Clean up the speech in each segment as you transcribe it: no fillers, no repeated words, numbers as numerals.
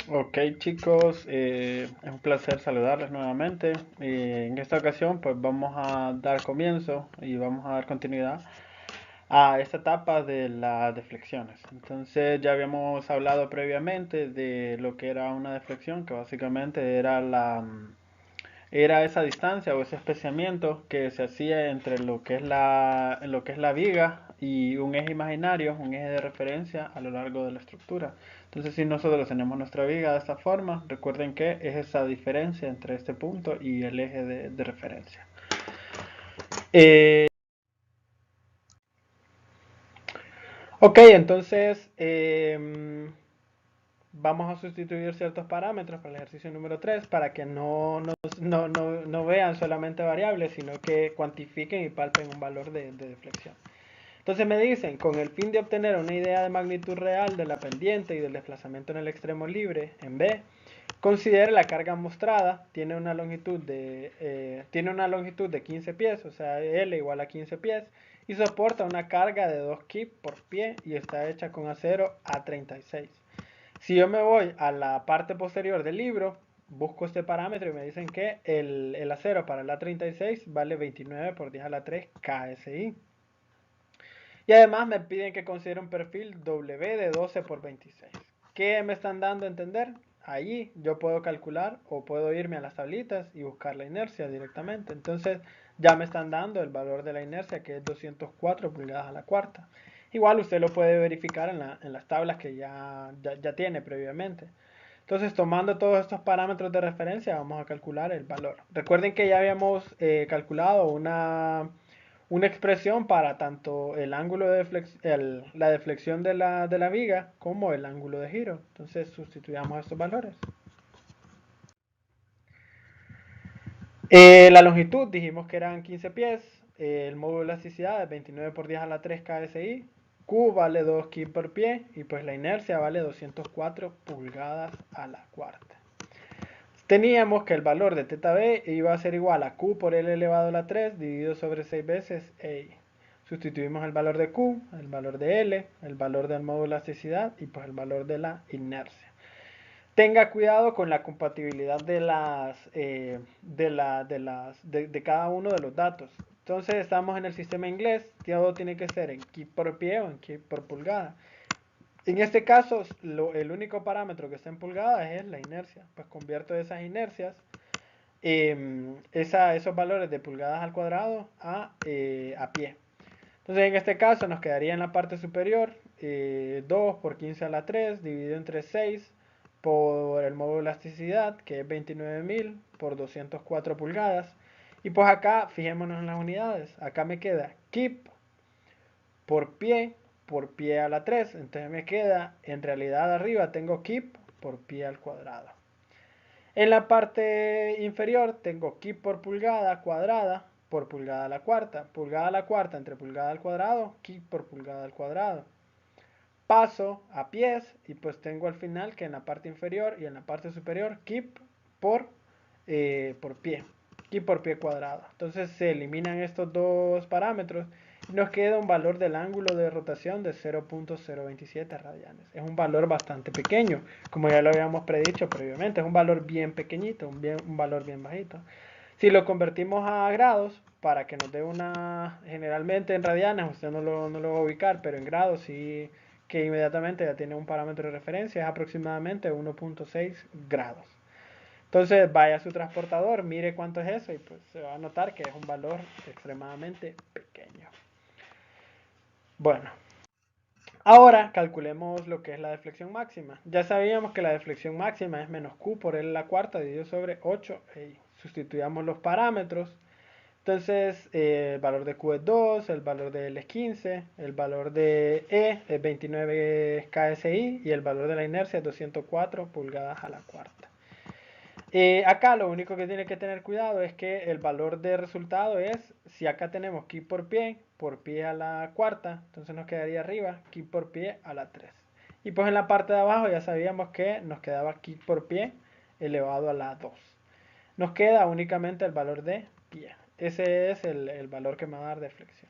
Ok chicos, es un placer saludarles nuevamente. En esta ocasión pues vamos a dar comienzo y vamos a dar continuidad a esta etapa de las deflexiones. Entonces ya habíamos hablado previamente de lo que era una deflexión, que básicamente era era esa distancia o ese especiamiento que se hacía entre lo que es la viga y un eje imaginario, un eje de referencia a lo largo de la estructura. Entonces, si nosotros tenemos nuestra viga de esta forma, recuerden que es esa diferencia entre este punto y el eje de referencia. Eh, ok, entonces vamos a sustituir ciertos parámetros para el ejercicio número 3 para que no vean solamente variables, sino que cuantifiquen y palpen un valor de deflexión. Entonces me dicen, con el fin de obtener una idea de magnitud real de la pendiente y del desplazamiento en el extremo libre, en B, considere la carga mostrada, tiene una longitud de 15 pies, o sea, L igual a 15 pies, y soporta una carga de 2 kip por pie y está hecha con acero A36. Si yo me voy a la parte posterior del libro, busco este parámetro y me dicen que el acero para el A36 vale 29 por 10 a la 3 KSI. Y además me piden que considere un perfil W de 12 por 26. ¿Qué me están dando a entender? Allí yo puedo calcular o puedo irme a las tablitas y buscar la inercia directamente. Entonces ya me están dando el valor de la inercia, que es 204 pulgadas a la cuarta. Igual usted lo puede verificar en las tablas que ya tiene previamente. Entonces, tomando todos estos parámetros de referencia, vamos a calcular el valor. Recuerden que ya habíamos calculado una expresión para tanto el ángulo la deflexión de la viga como el ángulo de giro. Entonces, sustituyamos estos valores. La longitud dijimos que eran 15 pies. El módulo de elasticidad es 29 por 10 a la 3 KSI. Q vale 2 kg por pie y pues la inercia vale 204 pulgadas a la cuarta. Teníamos que el valor de teta B iba a ser igual a Q por L elevado a la 3 dividido sobre 6 veces E. Sustituimos el valor de Q, el valor de L, el valor del módulo de elasticidad y pues el valor de la inercia. Tenga cuidado con la compatibilidad de cada uno de los datos. Entonces estamos en el sistema inglés, todo tiene que ser en kip por pie o en kip por pulgada. En este caso, el único parámetro que está en pulgadas es la inercia. Pues convierto esas inercias, esos valores de pulgadas al cuadrado a pie. Entonces en este caso nos quedaría en la parte superior 2 por 15 a la 3 dividido entre 6 por el módulo de elasticidad, que es 29.000 por 204 pulgadas. Y pues acá, fijémonos en las unidades. Acá me queda kip por pie a la 3. Entonces me queda, en realidad arriba tengo kip por pie al cuadrado. En la parte inferior tengo kip por pulgada cuadrada por pulgada a la cuarta. Pulgada a la cuarta entre pulgada al cuadrado, kip por pulgada al cuadrado. Paso a pies y pues tengo al final que en la parte inferior y en la parte superior kip por, por pie. Kip por pie cuadrado. Entonces se eliminan estos dos parámetros y nos queda un valor del ángulo de rotación de 0.027 radianes. Es un valor bastante pequeño, como ya lo habíamos predicho previamente. Es un valor bien pequeñito, un valor bien bajito. Si lo convertimos a grados, para que nos dé generalmente en radianes, usted no lo va a ubicar, pero en grados sí que inmediatamente ya tiene un parámetro de referencia, es aproximadamente 1.6 grados. Entonces vaya a su transportador, mire cuánto es eso y pues se va a notar que es un valor extremadamente pequeño. Bueno, ahora calculemos lo que es la deflexión máxima. Ya sabíamos que la deflexión máxima es menos Q por L a la cuarta dividido sobre 8. Sustituyamos los parámetros. Entonces, el valor de Q es 2, el valor de L es 15, el valor de E es 29 KSI y el valor de la inercia es 204 pulgadas a la cuarta. Acá lo único que tiene que tener cuidado es que el valor de resultado es, si acá tenemos kip por pie a la cuarta, entonces nos quedaría arriba kip por pie a la 3. Y pues en la parte de abajo ya sabíamos que nos quedaba kip por pie elevado a la 2. Nos queda únicamente el valor de pie. Ese es el valor que me va a dar de flexión.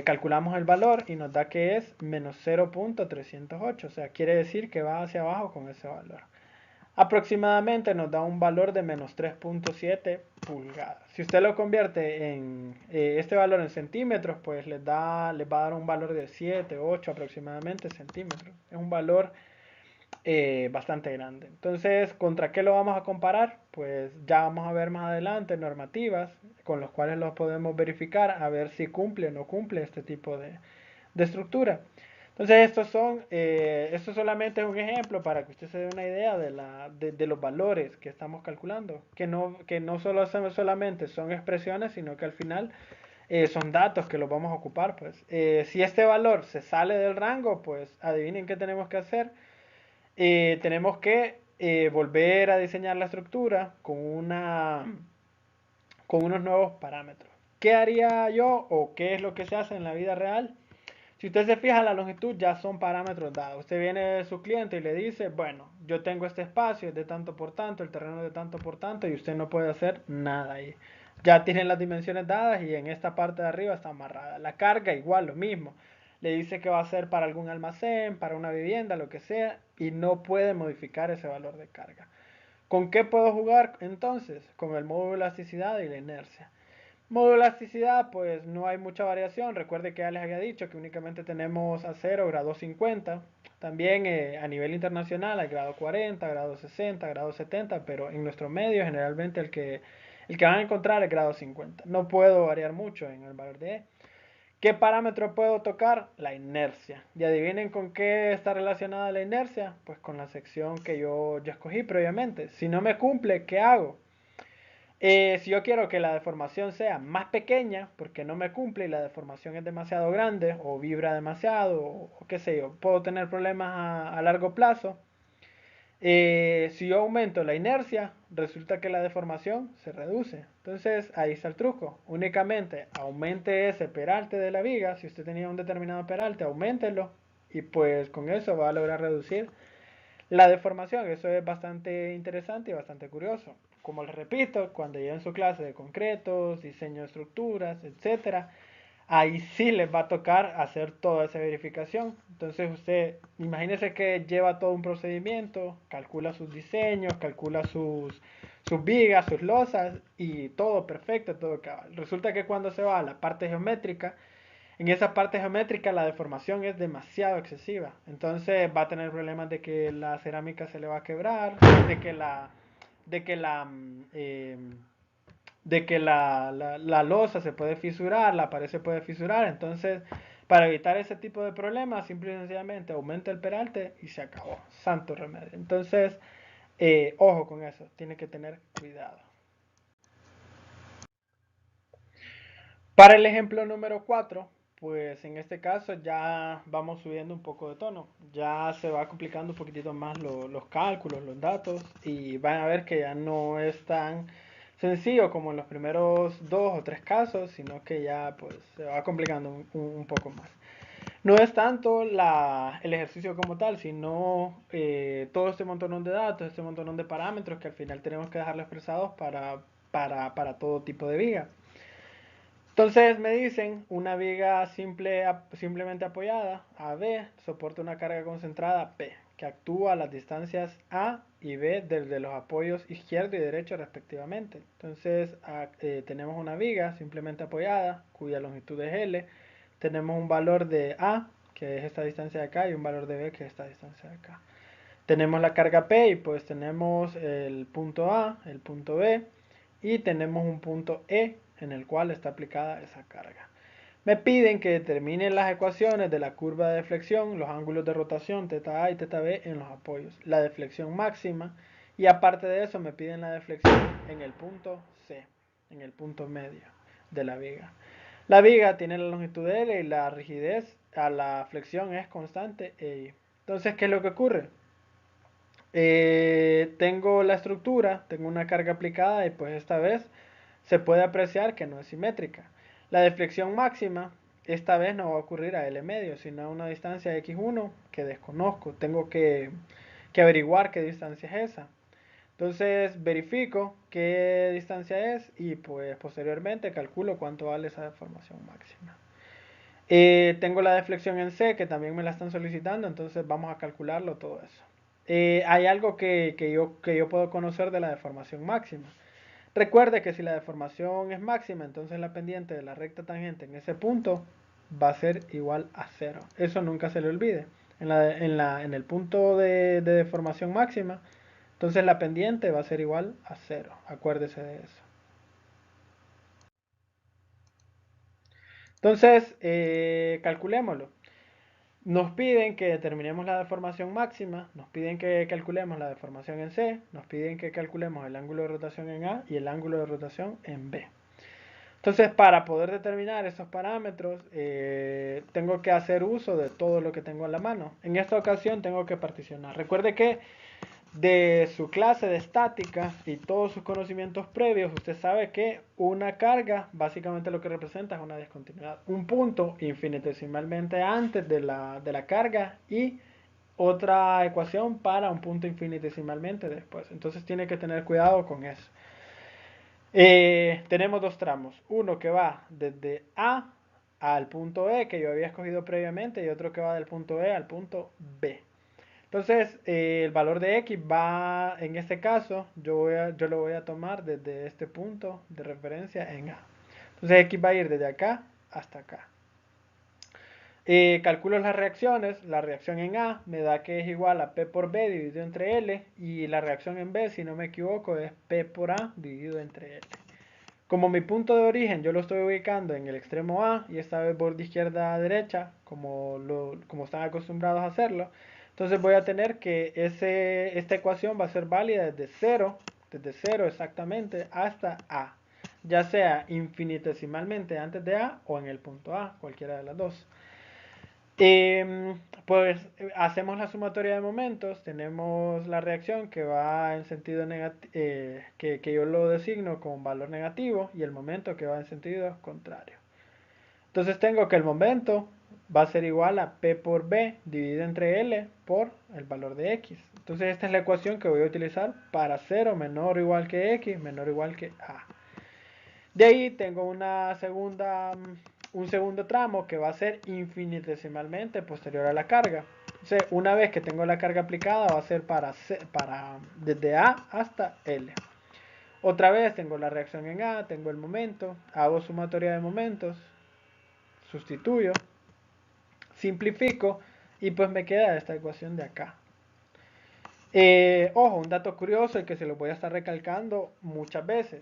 calculamos el valor y nos da que es menos 0.308, o sea, quiere decir que va hacia abajo con ese valor. Aproximadamente nos da un valor de menos 3.7 pulgadas. Si usted lo convierte en este valor en centímetros, pues les va a dar un valor de 7, 8 aproximadamente centímetros. Es un valor bastante grande. Entonces, ¿contra qué lo vamos a comparar? Pues ya vamos a ver más adelante normativas con los cuales lo podemos verificar a ver si cumple o no cumple este tipo de estructura. Entonces, esto solamente es un ejemplo para que usted se dé una idea de los valores que estamos calculando, que no solo solamente son expresiones, sino que al final son datos que los vamos a ocupar. Pues. Si este valor se sale del rango, pues adivinen qué tenemos que hacer. Tenemos que volver a diseñar la estructura con unos nuevos parámetros. ¿Qué haría yo o qué es lo que se hace en la vida real? Si usted se fija, la longitud ya son parámetros dados. Usted viene de su cliente y le dice, bueno, yo tengo este espacio, es de tanto por tanto, el terreno es de tanto por tanto, y usted no puede hacer nada ahí. Ya tienen las dimensiones dadas y en esta parte de arriba está amarrada. La carga igual, lo mismo. Le dice que va a ser para algún almacén, para una vivienda, lo que sea, y no puede modificar ese valor de carga. ¿Con qué puedo jugar entonces? Con el módulo de elasticidad y la inercia. Módulo de elasticidad, pues no hay mucha variación. Recuerde que ya les había dicho que únicamente tenemos acero grado 50. También a nivel internacional hay grado 40, grado 60, grado 70, pero en nuestro medio generalmente el que van a encontrar es grado 50. No puedo variar mucho en el valor de E. ¿Qué parámetro puedo tocar? La inercia. Y adivinen con qué está relacionada la inercia. Pues con la sección que yo ya escogí previamente. Si no me cumple, ¿qué hago? Si yo quiero que la deformación sea más pequeña, porque no me cumple y la deformación es demasiado grande, o vibra demasiado, o qué sé yo, puedo tener problemas a largo plazo. Si yo aumento la inercia, resulta que la deformación se reduce. Entonces ahí está el truco. Únicamente aumente ese peralte de la viga. Si usted tenía un determinado peralte, aumentelo. Y pues con eso va a lograr reducir la deformación. Eso es bastante interesante y bastante curioso. Como les repito, cuando lleven su clase de concretos, diseño de estructuras, etcétera, ahí sí les va a tocar hacer toda esa verificación. Entonces usted, imagínese que lleva todo un procedimiento, calcula sus diseños, calcula sus vigas, sus losas y todo perfecto, todo cabal. Resulta que cuando se va a la parte geométrica, en esa parte geométrica la deformación es demasiado excesiva. Entonces va a tener problemas de que la cerámica se le va a quebrar, de que la, la losa se puede fisurar, la pared se puede fisurar. Entonces, para evitar ese tipo de problemas, simple y sencillamente aumenta el peralte y se acabó. Santo remedio. Entonces, ojo con eso, tiene que tener cuidado. Para el ejemplo número 4, pues en este caso ya vamos subiendo un poco de tono. Ya se va complicando un poquitito más los cálculos, los datos, y van a ver que ya no es tan sencillo como en los primeros 2 o 3 casos, sino que ya pues se va complicando un poco más. No es tanto el ejercicio como tal, sino todo este montón de datos, este montón de parámetros que al final tenemos que dejarlo expresados para todo tipo de viga. Entonces me dicen una viga simplemente apoyada, AB, soporta una carga concentrada P, que actúa a las distancias A y B desde los apoyos izquierdo y derecho respectivamente. Entonces tenemos una viga simplemente apoyada, cuya longitud es L. Tenemos un valor de A, que es esta distancia de acá, y un valor de B, que es esta distancia de acá. Tenemos la carga P y pues tenemos el punto A, el punto B y tenemos un punto E en el cual está aplicada esa carga. Me piden que determine las ecuaciones de la curva de deflexión, los ángulos de rotación teta A y teta B en los apoyos, la deflexión máxima y aparte de eso me piden la deflexión en el punto C, en el punto medio de la viga. La viga tiene la longitud L y la rigidez a la flexión es constante E. Entonces, ¿qué es lo que ocurre? Tengo la estructura, tengo una carga aplicada y pues esta vez se puede apreciar que no es simétrica. La deflexión máxima esta vez no va a ocurrir a L medio, sino a una distancia x1 que desconozco. Tengo que averiguar qué distancia es esa. Entonces verifico qué distancia es y pues posteriormente calculo cuánto vale esa deformación máxima. Tengo la deflexión en C, que también me la están solicitando, entonces vamos a calcularlo todo eso. Hay algo que yo puedo conocer de la deformación máxima. Recuerde que si la deformación es máxima, entonces la pendiente de la recta tangente en ese punto va a ser igual a cero. Eso nunca se le olvide. En el punto de deformación máxima, entonces la pendiente va a ser igual a cero. Acuérdese de eso. Entonces, calculémoslo. Nos piden que determinemos la deformación máxima, nos piden que calculemos la deformación en C, nos piden que calculemos el ángulo de rotación en A y el ángulo de rotación en B. Entonces, para poder determinar esos parámetros, tengo que hacer uso de todo lo que tengo en la mano. En esta ocasión tengo que particionar. Recuerde que de su clase de estática y todos sus conocimientos previos, usted sabe que una carga básicamente lo que representa es una discontinuidad. Un punto infinitesimalmente antes de la carga y otra ecuación para un punto infinitesimalmente después. Entonces tiene que tener cuidado con eso. Tenemos dos tramos. Uno que va desde A al punto E que yo había escogido previamente y otro que va del punto E al punto B. Entonces, el valor de x va, en este caso, yo lo voy a tomar desde este punto de referencia en A. Entonces, x va a ir desde acá hasta acá. Calculo las reacciones, la reacción en A me da que es igual a P por B dividido entre L y la reacción en B, si no me equivoco, es P por A dividido entre L. Como mi punto de origen yo lo estoy ubicando en el extremo A y esta vez borde izquierda a derecha, como están acostumbrados a hacerlo, entonces voy a tener que esta ecuación va a ser válida desde 0 exactamente hasta A, ya sea infinitesimalmente antes de A o en el punto A, cualquiera de las dos. Pues hacemos la sumatoria de momentos, tenemos la reacción que va en sentido negativo, que yo lo designo con valor negativo y el momento que va en sentido contrario. Entonces tengo que el momento va a ser igual a P por B dividido entre L por el valor de X. Entonces esta es la ecuación que voy a utilizar para 0 menor o igual que X menor o igual que A. De ahí tengo un segundo tramo que va a ser infinitesimalmente posterior a la carga. Entonces, una vez que tengo la carga aplicada, va a ser desde A hasta L. Otra vez tengo la reacción en A, tengo el momento, hago sumatoria de momentos, sustituyo, simplifico y pues me queda esta ecuación de acá. Ojo, un dato curioso y que se lo voy a estar recalcando muchas veces.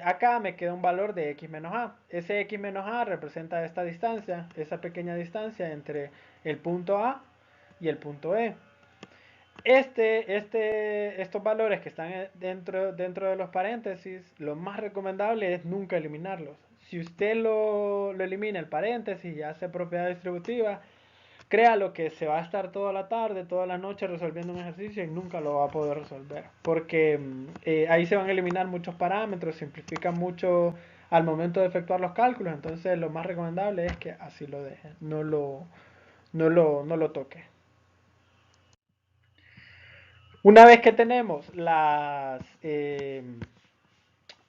Acá me queda un valor de x menos a. Ese x menos a representa esta distancia, esa pequeña distancia entre el punto A y el punto E. Estos valores que están dentro de los paréntesis, lo más recomendable es nunca eliminarlos. Si usted lo elimina el paréntesis y hace propiedad distributiva, créalo que se va a estar toda la tarde, toda la noche resolviendo un ejercicio y nunca lo va a poder resolver. Porque ahí se van a eliminar muchos parámetros, simplifica mucho al momento de efectuar los cálculos. Entonces lo más recomendable es que así lo deje, no lo toque. Una vez que tenemos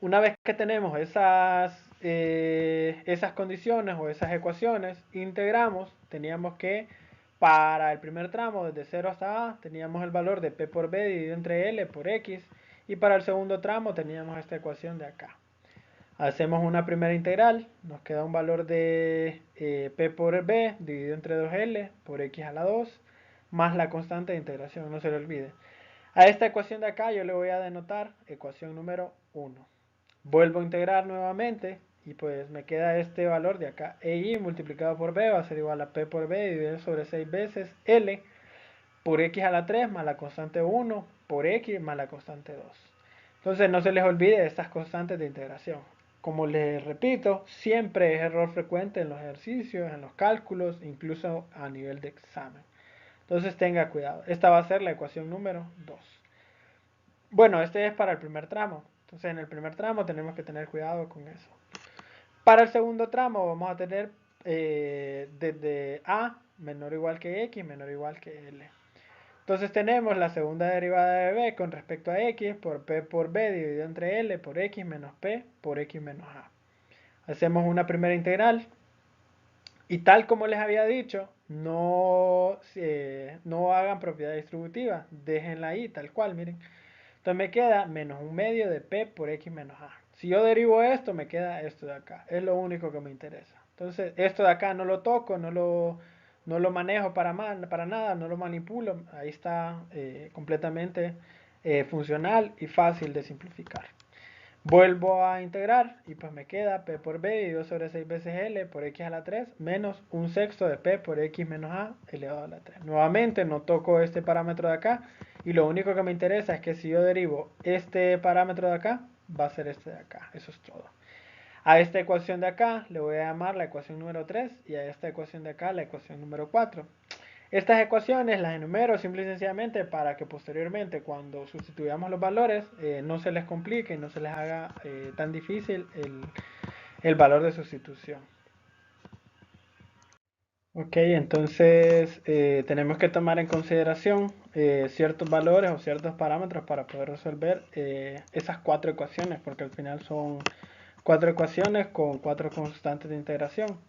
una vez que tenemos esas condiciones o esas ecuaciones, integramos, teníamos que para el primer tramo desde 0 hasta A teníamos el valor de P por B dividido entre L por X y para el segundo tramo teníamos esta ecuación de acá. Hacemos una primera integral, nos queda un valor de P por B dividido entre 2L por X a la 2 más la constante de integración, no se le olvide. A esta ecuación de acá yo le voy a denotar ecuación número 1. Vuelvo a integrar nuevamente y pues me queda este valor de acá. EI multiplicado por B va a ser igual a P por B dividido sobre 6 veces L por X a la 3 más la constante 1 por X más la constante 2. Entonces no se les olvide estas constantes de integración. Como les repito, siempre es error frecuente en los ejercicios, en los cálculos, incluso a nivel de examen. Entonces tenga cuidado. Esta va a ser la ecuación número 2. Bueno, este es para el primer tramo. Entonces en el primer tramo tenemos que tener cuidado con eso. Para el segundo tramo vamos a tener desde A menor o igual que X menor o igual que L. Entonces tenemos la segunda derivada de B con respecto a X por P por B dividido entre L por X menos P por X menos A. Hacemos una primera integral. Y tal como les había dicho, no hagan propiedad distributiva, déjenla ahí, tal cual, miren. Entonces me queda menos un medio de P por X menos A. Si yo derivo esto, me queda esto de acá. Es lo único que me interesa. Entonces, esto de acá no lo toco, no lo manejo para nada, no lo manipulo. Ahí está completamente funcional y fácil de simplificar. Vuelvo a integrar y pues me queda P por B dividido sobre 6 veces L por X a la 3 menos un sexto de P por X menos A elevado a la 3. Nuevamente no toco este parámetro de acá y lo único que me interesa es que si yo derivo este parámetro de acá, va a ser este de acá. Eso es todo. A esta ecuación de acá le voy a llamar la ecuación número 3 y a esta ecuación de acá la ecuación número 4. Estas ecuaciones las enumero simple y sencillamente para que posteriormente cuando sustituyamos los valores no se les complique y no se les haga tan difícil el valor de sustitución. Ok, entonces tenemos que tomar en consideración ciertos valores o ciertos parámetros para poder resolver esas cuatro ecuaciones, porque al final son cuatro ecuaciones con cuatro constantes de integración.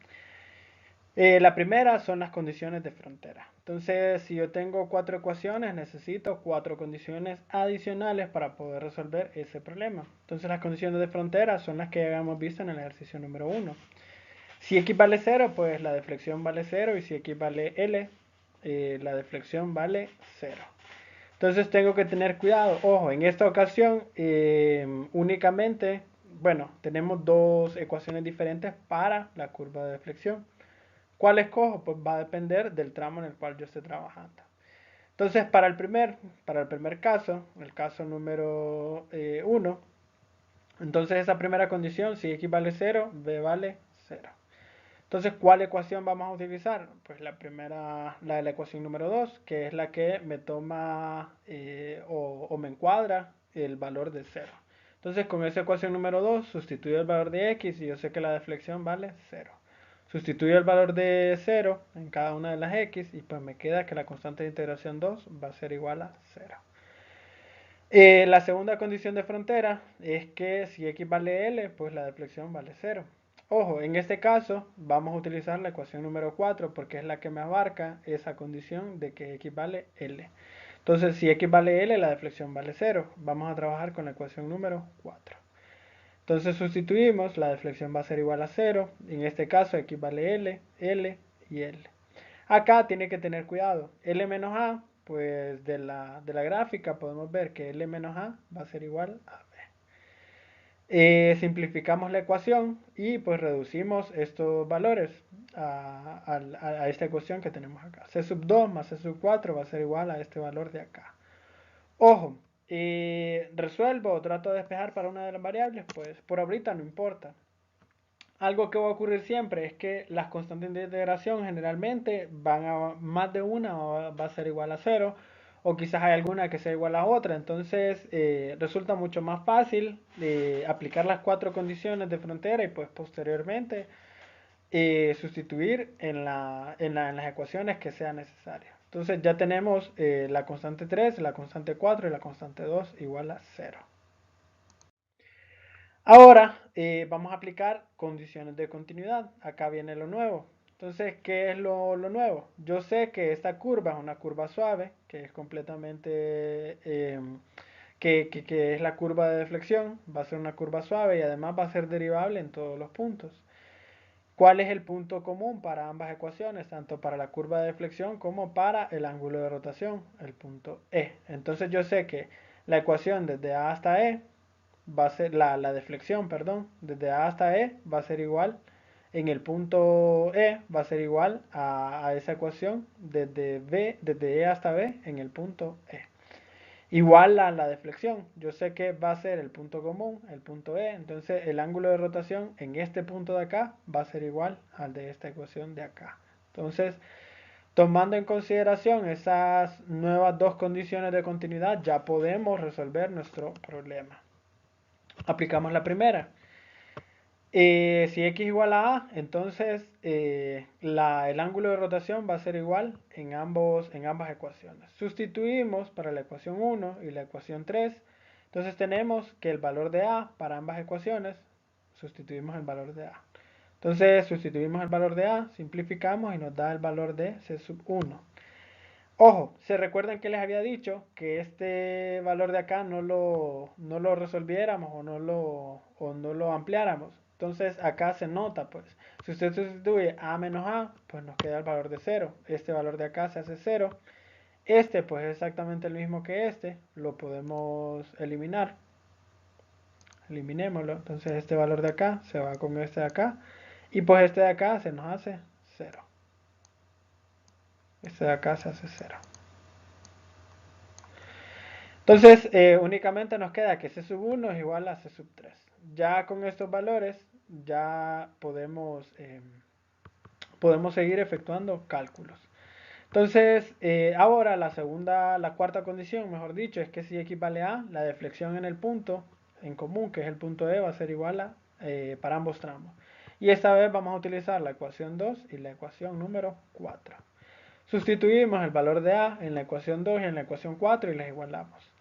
La primera son las condiciones de frontera. Entonces, si yo tengo cuatro ecuaciones, necesito cuatro condiciones adicionales para poder resolver ese problema. Entonces, las condiciones de frontera son las que ya habíamos visto en el ejercicio número 1. Si x vale 0, pues la deflexión vale 0 y si x vale L, la deflexión vale 0. Entonces tengo que tener cuidado. Ojo, en esta ocasión únicamente, bueno, tenemos dos ecuaciones diferentes para la curva de deflexión. ¿Cuál escojo? Pues va a depender del tramo en el cual yo esté trabajando. Entonces, para el primer caso, el caso número 1, entonces esa primera condición, si x vale 0, b vale 0. Entonces, ¿cuál ecuación vamos a utilizar? Pues la primera, la de la ecuación número 2, que es la que me toma o me encuadra el valor de 0. Entonces, con esa ecuación número 2, sustituyo el valor de x y yo sé que la deflexión vale 0. Sustituyo el valor de 0 en cada una de las x y pues me queda que la constante de integración 2 va a ser igual a 0. La segunda condición de frontera es que si x vale L, pues la deflexión vale 0. Ojo, en este caso vamos a utilizar la ecuación número 4 porque es la que me abarca esa condición de que x vale L. Entonces, si x vale L, la deflexión vale 0. Vamos a trabajar con la ecuación número 4. Entonces sustituimos, la deflexión va a ser igual a 0. En este caso, x vale L, L y L. Acá tiene que tener cuidado. L menos A, pues de la gráfica podemos ver que L menos A va a ser igual a B. Simplificamos la ecuación y pues reducimos estos valores a esta ecuación que tenemos acá. C sub 2 más C sub 4 va a ser igual a este valor de acá. Ojo, resuelvo o trato de despejar para una de las variables, pues por ahorita no importa. Algo que va a ocurrir siempre es que las constantes de integración generalmente van a más de una va a ser igual a cero o quizás hay alguna que sea igual a otra. Entonces resulta mucho más fácil aplicar las cuatro condiciones de frontera y pues posteriormente sustituir en las ecuaciones que sean necesarias. Entonces ya tenemos la constante 3, la constante 4 y la constante 2 igual a 0. Ahora vamos a aplicar condiciones de continuidad. Acá viene lo nuevo. Entonces, ¿qué es lo nuevo? Yo sé que esta curva es una curva suave, que es completamente, que es la curva de deflexión, va a ser una curva suave y además va a ser derivable en todos los puntos. ¿Cuál es el punto común para ambas ecuaciones, tanto para la curva de deflexión como para el ángulo de rotación? El punto E. Entonces yo sé que la ecuación desde A hasta E va a ser la deflexión, perdón, desde A hasta E va a ser igual, en el punto E va a ser igual a esa ecuación desde E hasta B en el punto E. Igual a la deflexión, yo sé que va a ser el punto común, el punto E, entonces el ángulo de rotación en este punto de acá va a ser igual al de esta ecuación de acá. Entonces, tomando en consideración esas nuevas dos condiciones de continuidad, ya podemos resolver nuestro problema. Aplicamos la primera. Si x igual a A, entonces el ángulo de rotación va a ser igual en ambas ecuaciones. Sustituimos para la ecuación 1 y la ecuación 3. Entonces tenemos que el valor de A para ambas ecuaciones, sustituimos el valor de A. Entonces sustituimos el valor de A, simplificamos y nos da el valor de C sub 1. Ojo, ¿se recuerdan que les había dicho que este valor de acá no lo resolviéramos o no lo ampliáramos? Entonces acá se nota, pues, si usted sustituye A menos A, pues nos queda el valor de 0. Este valor de acá se hace 0. Este, pues, es exactamente el mismo que este. Lo podemos eliminar. Eliminémoslo. Entonces este valor de acá se va con este de acá. Y pues este de acá se nos hace 0. Este de acá se hace 0. Entonces, únicamente nos queda que C sub 1 es igual a C sub 3. Ya con estos valores, ya podemos seguir efectuando cálculos. Entonces, ahora la cuarta condición, mejor dicho, es que si x vale a, la deflexión en el punto en común, que es el punto E, va a ser igual a para ambos tramos. Y esta vez vamos a utilizar la ecuación 2 y la ecuación número 4. Sustituimos el valor de a en la ecuación 2 y en la ecuación 4 y las igualamos.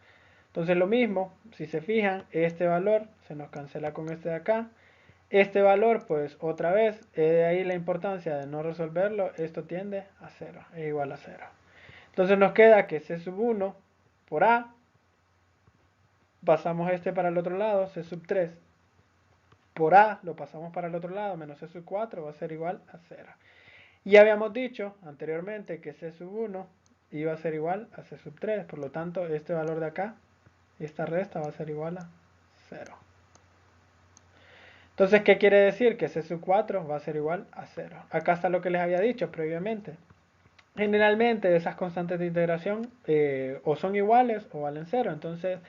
Entonces lo mismo, si se fijan, este valor se nos cancela con este de acá. Este valor, pues otra vez, de ahí la importancia de no resolverlo, esto tiende a 0, es igual a 0. Entonces nos queda que C sub 1 por A, pasamos este para el otro lado, C sub 3 por A, lo pasamos para el otro lado, menos C sub 4 va a ser igual a 0. Y habíamos dicho anteriormente que C sub 1 iba a ser igual a C sub 3, por lo tanto este valor de acá, esta resta va a ser igual a 0. Entonces, ¿qué quiere decir? Que C sub 4 va a ser igual a 0. Acá está lo que les había dicho previamente. Generalmente esas constantes de integración o son iguales o valen 0. Entonces,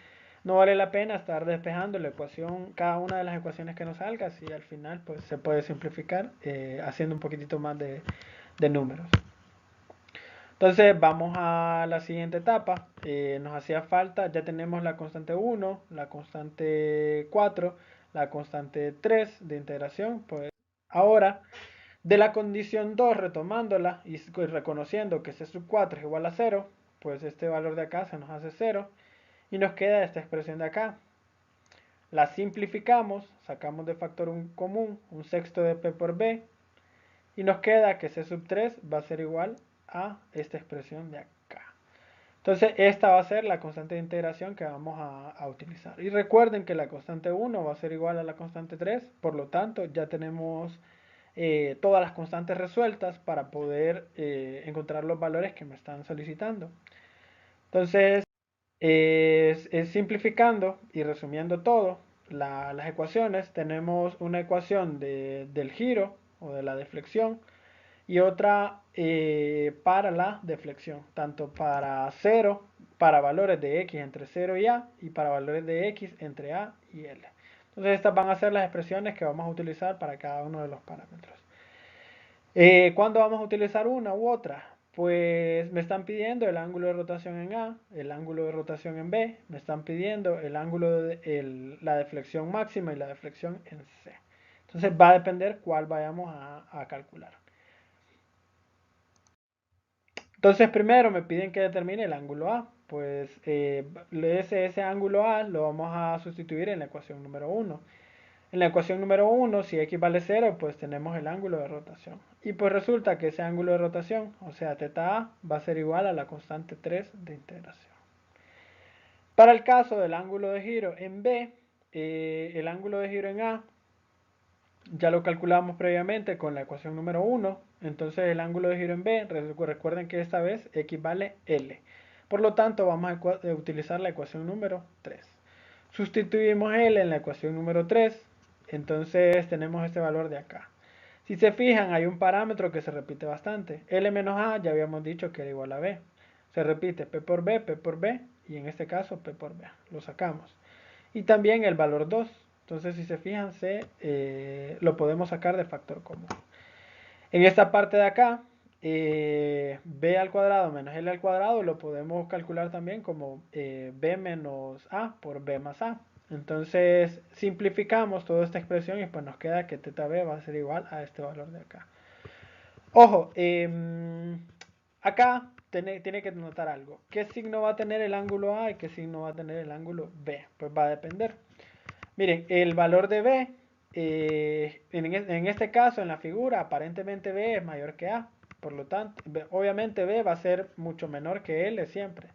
no vale la pena estar despejando la ecuación, cada una de las ecuaciones que nos salga, si al final pues, se puede simplificar haciendo un poquitito más de números. Entonces vamos a la siguiente etapa. Nos hacía falta, ya tenemos la constante 1, la constante 4, la constante 3 de integración. Pues ahora, de la condición 2, retomándola y reconociendo que C sub 4 es igual a 0, pues este valor de acá se nos hace 0 y nos queda esta expresión de acá. La simplificamos, sacamos de factor un común, un sexto de P por B, y nos queda que C sub 3 va a ser igual a esta expresión de acá. Entonces esta va a ser la constante de integración que vamos a utilizar. Y recuerden que la constante 1 va a ser igual a la constante 3, por lo tanto ya tenemos todas las constantes resueltas para poder encontrar los valores que me están solicitando. Entonces, simplificando y resumiendo todo, las ecuaciones, tenemos una ecuación del giro o de la deflexión y otra para la deflexión, tanto para 0, para valores de x entre 0 y a, y para valores de x entre a y l. Entonces estas van a ser las expresiones que vamos a utilizar para cada uno de los parámetros. ¿Cuándo vamos a utilizar una u otra? Pues me están pidiendo el ángulo de rotación en A, el ángulo de rotación en B, me están pidiendo el ángulo de la deflexión máxima y la deflexión en C. Entonces va a depender cuál vayamos a calcular. Entonces primero me piden que determine el ángulo A. Pues ese ángulo A lo vamos a sustituir en la ecuación número 1. En la ecuación número 1, si x vale 0, pues tenemos el ángulo de rotación. Y pues resulta que ese ángulo de rotación, o sea, θ a, va a ser igual a la constante 3 de integración. Para el caso del ángulo de giro en B, el ángulo de giro en A ya lo calculamos previamente con la ecuación número 1. Entonces el ángulo de giro en B, recuerden que esta vez x vale L. Por lo tanto, vamos a utilizar la ecuación número 3. Sustituimos L en la ecuación número 3. Entonces tenemos este valor de acá. Si se fijan, hay un parámetro que se repite bastante. L menos A ya habíamos dicho que era igual a B. Se repite P por B, y en este caso P por B. Lo sacamos. Y también el valor 2. Entonces, si se fijan, lo podemos sacar de factor común. En esta parte de acá, b al cuadrado menos l al cuadrado lo podemos calcular también como b menos a por b más a. Entonces, simplificamos toda esta expresión y pues nos queda que θb va a ser igual a este valor de acá. Ojo, acá tiene que notar algo. ¿Qué signo va a tener el ángulo A y qué signo va a tener el ángulo B? Pues va a depender. Miren, el valor de B en este caso, en la figura, aparentemente B es mayor que A. Por lo tanto, obviamente B va a ser mucho menor que L siempre.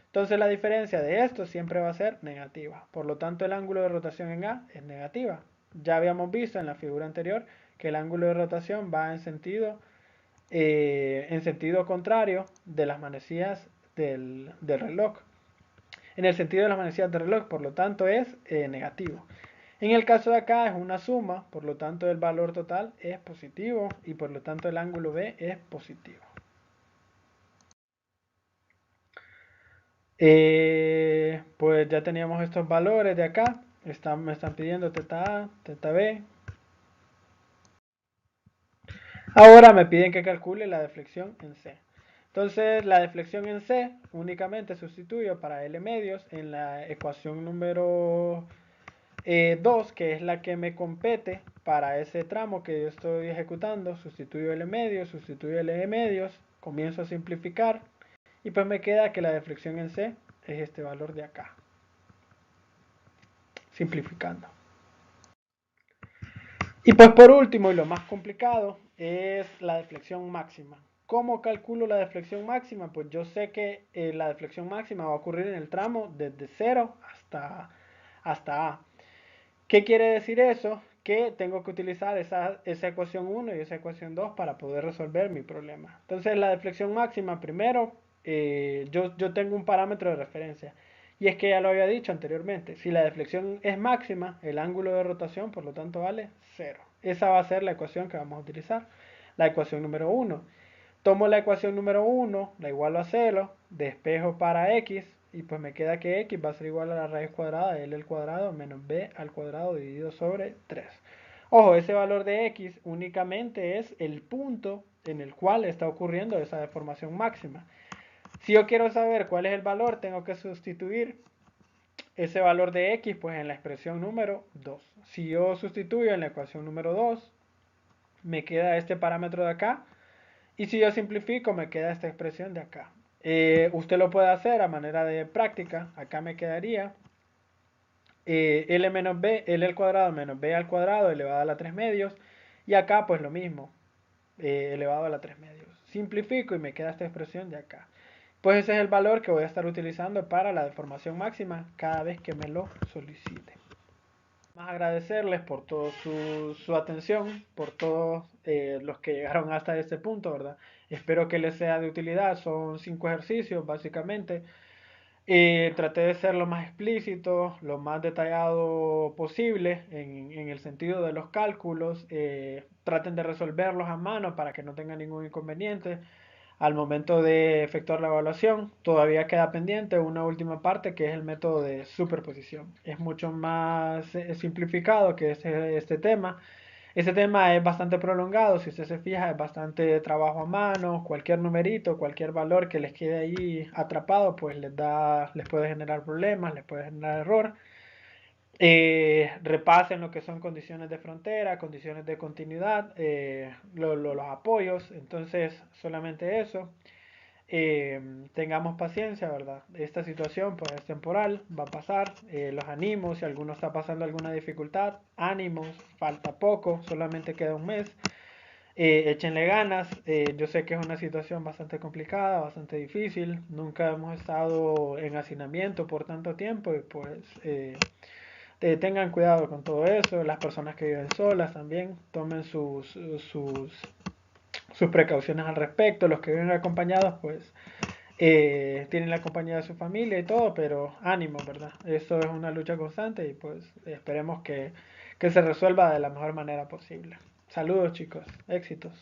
Entonces la diferencia de esto siempre va a ser negativa. Por lo tanto, el ángulo de rotación en A es negativa. Ya habíamos visto en la figura anterior que el ángulo de rotación va en sentido contrario de las manecillas del reloj. En el sentido de las manecillas del reloj, por lo tanto, es negativo. En el caso de acá es una suma, por lo tanto el valor total es positivo y por lo tanto el ángulo B es positivo. Pues ya teníamos estos valores de acá. Me están pidiendo teta A, teta B. Ahora me piden que calcule la deflexión en C. Entonces la deflexión en C únicamente sustituyo para L medios en la ecuación número 2, que es la que me compete para ese tramo que yo estoy ejecutando. Sustituyo L medios, sustituyo L medios, comienzo a simplificar y pues me queda que la deflexión en C es este valor de acá, simplificando. Y pues por último, y lo más complicado, es la deflexión máxima. ¿Cómo calculo la deflexión máxima? Pues yo sé que la deflexión máxima va a ocurrir en el tramo desde 0 hasta A. ¿Qué quiere decir eso? Que tengo que utilizar esa ecuación 1 y esa ecuación 2 para poder resolver mi problema. Entonces la deflexión máxima, primero, yo tengo un parámetro de referencia. Y es que ya lo había dicho anteriormente, si la deflexión es máxima, el ángulo de rotación por lo tanto vale 0. Esa va a ser la ecuación que vamos a utilizar, la ecuación número 1. Tomo la ecuación número 1, la igualo a 0, despejo para x, y pues me queda que x va a ser igual a la raíz cuadrada de L al cuadrado menos b al cuadrado dividido sobre 3. Ojo, ese valor de x únicamente es el punto en el cual está ocurriendo esa deformación máxima. Si yo quiero saber cuál es el valor, tengo que sustituir ese valor de x pues en la expresión número 2. Si yo sustituyo en la ecuación número 2, me queda este parámetro de acá. Y si yo simplifico, me queda esta expresión de acá. Usted lo puede hacer a manera de práctica. Acá me quedaría L menos B, L al cuadrado menos B al cuadrado elevado a la 3 medios. Y acá pues lo mismo, elevado a la 3 medios. Simplifico y me queda esta expresión de acá. Pues ese es el valor que voy a estar utilizando para la deformación máxima cada vez que me lo solicite. Más agradecerles por toda su atención, por todos los que llegaron hasta este punto, ¿verdad? Espero que les sea de utilidad. Son 5 ejercicios, básicamente. Traté de ser lo más explícito, lo más detallado posible en el sentido de los cálculos. Traten de resolverlos a mano para que no tengan ningún inconveniente al momento de efectuar la evaluación. Todavía queda pendiente una última parte que es el método de superposición. Es mucho más simplificado que este tema. Este tema es bastante prolongado, si usted se fija, es bastante trabajo a mano, cualquier numerito, cualquier valor que les quede ahí atrapado, pues les puede generar problemas, les puede generar error. Repasen lo que son condiciones de frontera, condiciones de continuidad, los apoyos, entonces solamente eso. Tengamos paciencia, ¿verdad? Esta situación pues es temporal, va a pasar, los ánimos, si alguno está pasando alguna dificultad, ánimos, falta poco, solamente queda un mes, échenle ganas, yo sé que es una situación bastante complicada, bastante difícil, nunca hemos estado en hacinamiento por tanto tiempo y pues tengan cuidado con todo eso, las personas que viven solas también, tomen sus precauciones al respecto, los que viven acompañados pues tienen la compañía de su familia y todo, pero ánimo, ¿verdad? Esto es una lucha constante y pues esperemos que se resuelva de la mejor manera posible. Saludos chicos, éxitos.